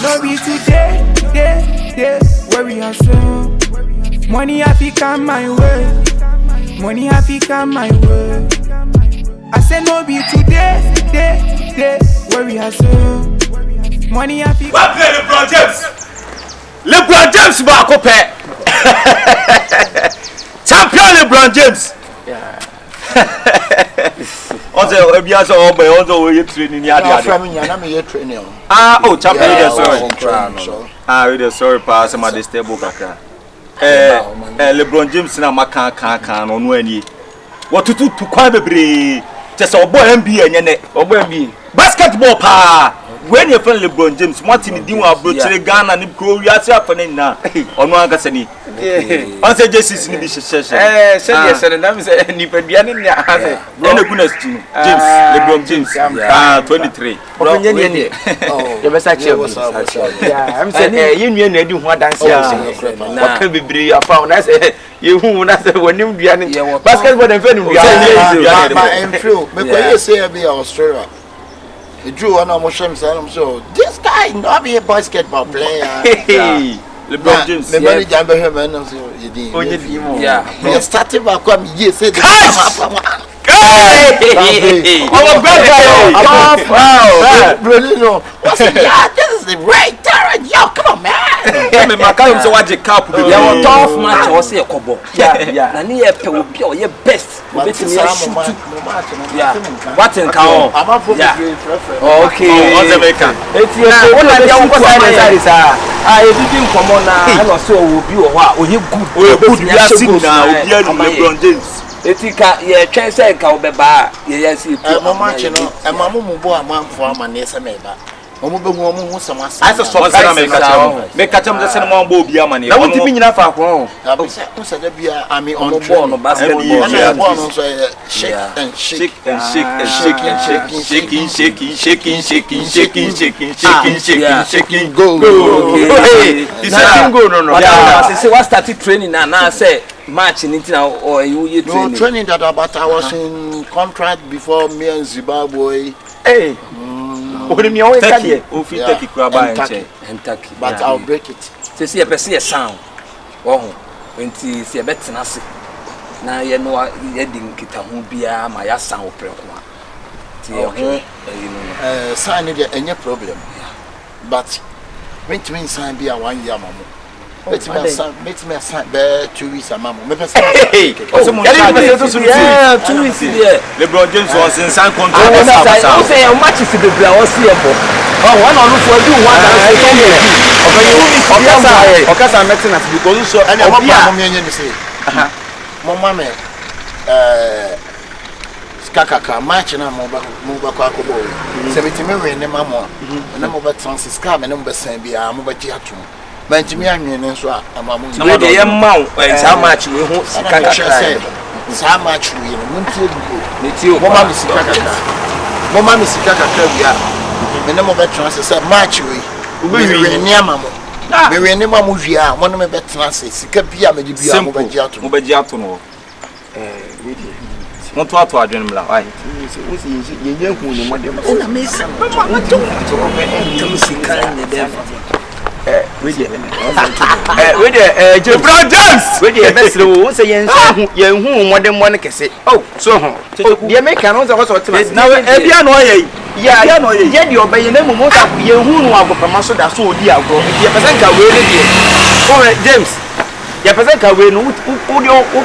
No be today, where we are so. Money have to come my way. Money have to come my way. I said no be today, where we are so. Money have to. What play LeBron James? LeBron James back up here. Champion LeBron James. Yeah. Also, Obiaso Obe, also we training here. Training. Ah, oh, champion, sorry. We sorry, pass some of the stable kakra. LeBron James na maka kan onu ani. What to kwa bebre. Just obo NBA nyene, obo NBA. Basketball pa. When you friend LeBron James, what in the din wa brochire Ghana ni pro wiase afane na. Onu anga sani. On say Jesus ni bi sheshe. Say say na me say nipadua ni nya ase. Na goodness James, LeBron James. 23. Bro, you better check. Yeah, I'm saying you knew na di ho dance ya. What can be bri afa na say you hu na say wonim dua ni. Basketball dem fe ni dua. My influ, me ko say be Australia. The Drew and I'm so this guy not be a basketball player. LeBron James. Me marry Jambe him and so you did. Yeah. Me started back come year say the Our brother. Bruno. What's it? Yeah, this is the right Darren. Yo, come on, man. Me maka so waje cap be. Yeah, what tough match or say kobo. Yeah. Na ni e pe obi o ye best. Betimi ya shoot. Yeah. What in count? I'm up for the okay. On the maker. Eti e na dia won ko sai sa. Ah, e didn't come on na. I no say obi o ho o ye good. O ye good ya sin na obi anu LeBron James. Eti ka ye twen say ka obeba ye si tu. Mo match no, e ma mo bo amanfo amane se meba. Omo be hu omo hu sama sa. I say so me catch am say mo bo obi amane. Na wonti mi nyina fa ko. Abo se ko se da bia ami on ball no basketball. And ball no so shake and shake and shake and shaking go. Okay. This is go no. Yeah, say what started training now say match in or you training. No training that about I was in contract before me and Zimbabwe. Hey. Only me always Turkey. Turkey kraba and Turkey. But I'll break it. Say see a person sound. Oh, when see a better nasi. Na ye no ye din kita ho bia ma ya sound preko a. Ti ye ho sign it any problem. But when to mean sign be a 1 year mama. Let me assign be 2 weeks a mama. Me person. Hey, yeah, 2 weeks there. LeBron James was in sign contract. I say how much is the bra was here for. Oh, one on for do one that can be. Okay, I'm making us because so and mama me nya say. Mama me skakaka match na mo ba kwa ko bo. 70 me we ne mama. Na mo ba transfer scam na mo ba san bia mo ba ji atum. Bantimi anwene so amamu we dey maw how much we hu sika kakra how much we no ntie duko netio mama mi sika kakra bia me na mo betra se match we ni amamu me we ni mamu hwia mo no me betra se sika bia me di bia mo ba gi ato no we dey mo to ato adwen mla why ye ye hu ni mo dem na me sa mo to me sika ne dem with LeBron James with the best who say yen hu modern one kese oh so ho dey make an on so now e bia no ye ya no ye dey obey na mu mo ta yen hu no agopama so da so odi agro dey person ka we dey oh James ya person ka we no wo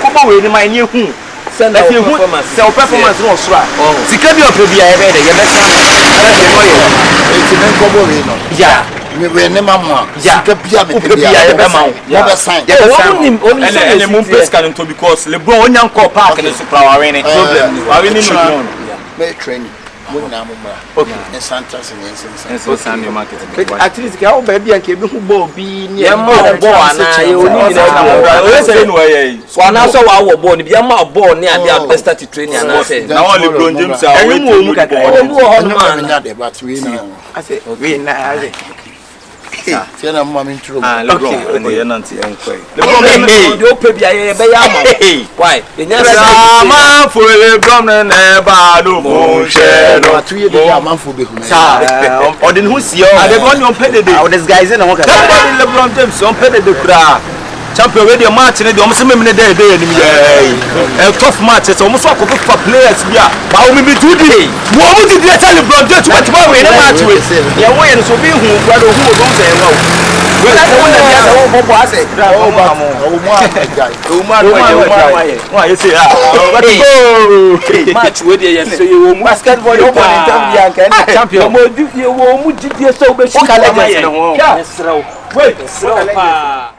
ko ba we ni man ye hu send performance no so a sika bi opebia e be dey ye be sa ara dey no ye e ti men ko bo we no ya we ne mama sika bia me bia e be ma mo be sign only mo press can to because LeBron onyan call park ne so pra wa win problem wa win no me training mo na mo ma okay en santas en sense so san your market at least ka o ba bia ke bi hu ball bi ni e ma ball ana ye oni ni na say no ye so ana so wa wo ball ni bia ma ball ni ade a best start training ana say na all LeBron James a we mu ka ka o mu ho no ma na de but we na I say we na I say kaka. Say na mama intro. Lebron, no ye nanti enkwe. Lebron dey open bia ye be ya ma. Why? Man for Lebron na ba do mo share no. Atu ye dey amanfo be hu. Sa odin hu si o. Lebron yon pede de. This guy is in won ka. Lebron James yon pede de kura. Champion we dey match ne dey omo se memne dey anim ye. Tough match so omo so akofo for players bia. Ba omo bi do dey. Wo omo di dey tell Lebron James what ba we na match we. Ye wo ye no so bi hu kura do hu o don say wa. We na won na bia say wo bobo ase. O mo guy. O ma Wa ye say match we dey ye so ye wo mu basketball yo bo ni tam bia kan champion. Mo di ye wo mu di dey so be shi kala ye. Ya sraw. Wait, sraw pa.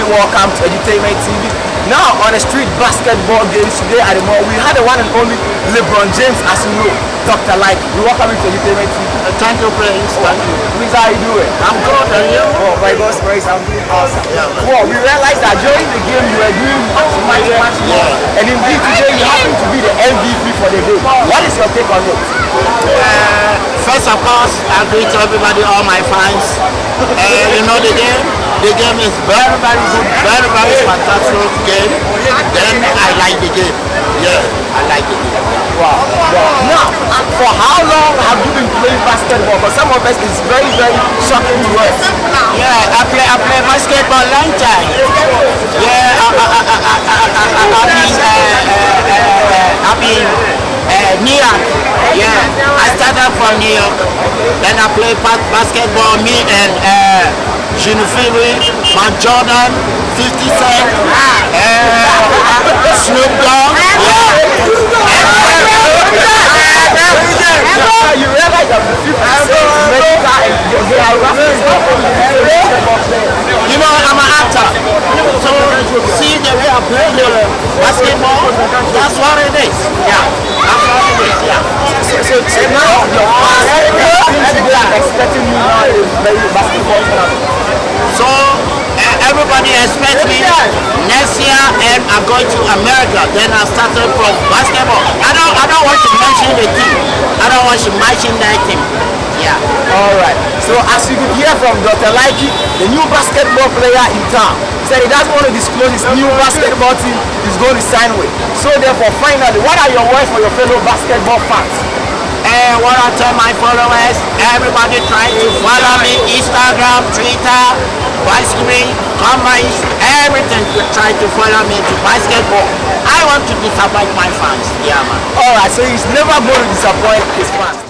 Welcome to Entertainment TV. Now on the street basketball games today at the mall, we had the one and only Lebron James, as you know, Dr. Like. We welcome you to Entertainment TV. Thank you, Prince. Thank you. Please, how you doing? I'm good, and you? Oh, by God's grace, I'm doing awesome. Yeah, man. Well, we realized that during the game you were doing much more. And indeed today you happen to be the MVP for the day. What is your take on it? First of course, I greet everybody, all my fans. You know the game. The game is very, very good, very, very fantastic game. Then I like the game. Yeah, I like the game. Wow. Now, for how long have you been playing basketball? For some of us, it's very, very shocking to us. Yeah, I play basketball long time. Yeah, I've been New York. Yeah, I started from New York. Then I played basketball. Me and Jinufiri, Mount Jordan, 50 Cent, Snoop Dogg. You realize that 50 You know, I'm an actor. So, see the way I play the basketball, that's what it is. Yeah, that's what it is. Yeah. So now your fans are expecting you now to play basketball tournament. So, everybody expects me next year, and I'm going to America. Then I started from basketball. I don't want to mention the team. I don't want to mention that team. Yeah. All right. So as you could hear from Dr. Likey, the new basketball player in town, said he doesn't want to disclose his new basketball team he's going to sign with. So therefore, finally, what are your words for your fellow basketball fans? And what I tell my followers, everybody try to follow me, Instagram, Twitter, Facebook, comments, everything to try to follow me to basketball. I want to disappoint my fans. Yeah, man. All right. So he's never going to disappoint his fans.